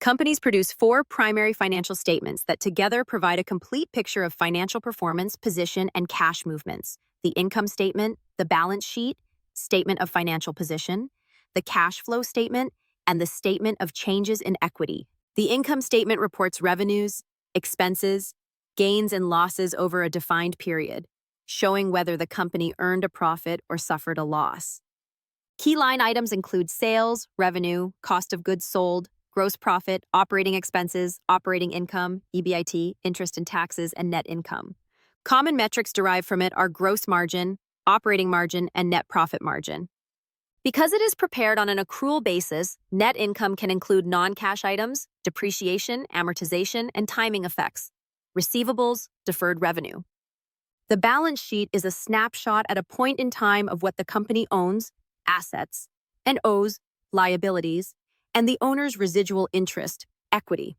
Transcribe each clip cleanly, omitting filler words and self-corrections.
Companies produce four primary financial statements that together provide a complete picture of financial performance, position, and cash movements. The income statement, the balance sheet, statement of financial position, the cash flow statement, and the statement of changes in equity. The income statement reports revenues, expenses, gains and losses over a defined period, showing whether the company earned a profit or suffered a loss. Key line items include sales, revenue, cost of goods sold, gross profit, operating expenses, operating income, EBIT, interest and taxes, and net income. Common metrics derived from it are gross margin, operating margin, and net profit margin. Because it is prepared on an accrual basis, net income can include non-cash items, depreciation, amortization, and timing effects, receivables, deferred revenue. The balance sheet is a snapshot at a point in time of what the company owns, assets, and owes, liabilities, and the owner's residual interest, equity.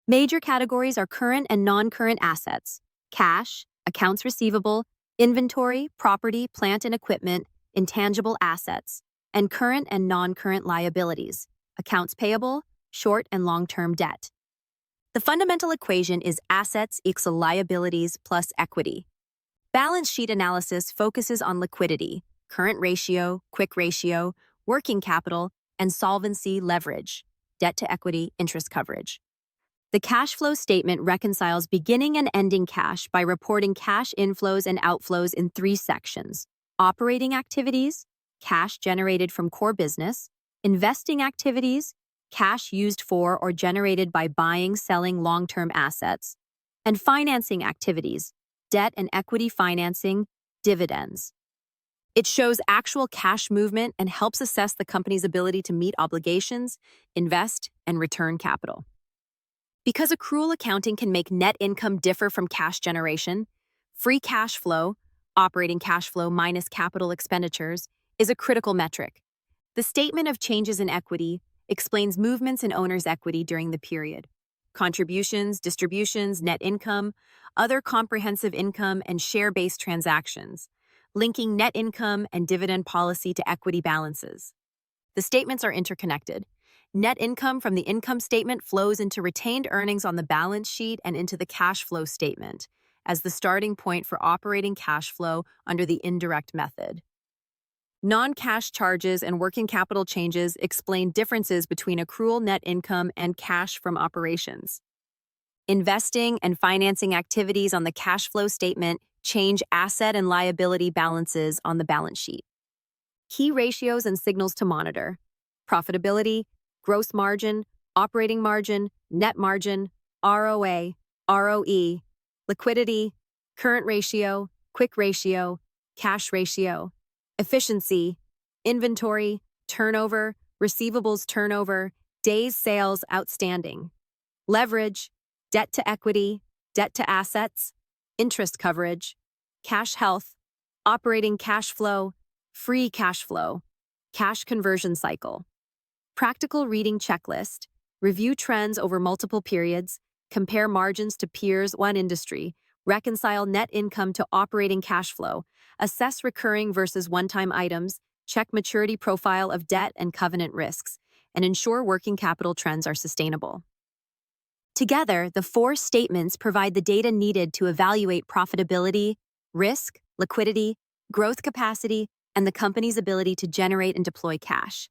Major categories are current and non-current assets, cash, accounts receivable, inventory, property, plant and equipment, intangible assets, and current and non-current liabilities, accounts payable, short and long-term debt. The fundamental equation is assets equals liabilities plus equity. Balance sheet analysis focuses on liquidity, current ratio, quick ratio, working capital, and solvency leverage, debt to equity, interest coverage. The cash flow statement reconciles beginning and ending cash by reporting cash inflows and outflows in three sections: operating activities, cash generated from core business; investing activities, cash used for or generated by buying, selling long-term assets; and financing activities, debt and equity financing, dividends. It shows actual cash movement and helps assess the company's ability to meet obligations, invest, and return capital. Because accrual accounting can make net income differ from cash generation, free cash flow, operating cash flow minus capital expenditures, is a critical metric. The statement of changes in equity explains movements in owner's equity during the period: contributions, distributions, net income, other comprehensive income, and share-based transactions, linking net income and dividend policy to equity balances. The statements are interconnected. Net income from the income statement flows into retained earnings on the balance sheet and into the cash flow statement as the starting point for operating cash flow under the indirect method. Non-cash charges and working capital changes explain differences between accrual net income and cash from operations. Investing and financing activities on the cash flow statement change asset and liability balances on the balance sheet. Key ratios and signals to monitor: profitability, gross margin, operating margin, net margin, ROA, ROE, liquidity, current ratio, quick ratio, cash ratio, efficiency, inventory, turnover, receivables turnover, days sales outstanding, leverage, debt to equity, debt to assets, interest coverage, cash health, operating cash flow, free cash flow, cash conversion cycle. Practical reading checklist: review trends over multiple periods, compare margins to peers, one industry, reconcile net income to operating cash flow, assess recurring versus one-time items, check maturity profile of debt and covenant risks, and ensure working capital trends are sustainable. Together, the four statements provide the data needed to evaluate profitability, risk, liquidity, growth capacity, and the company's ability to generate and deploy cash.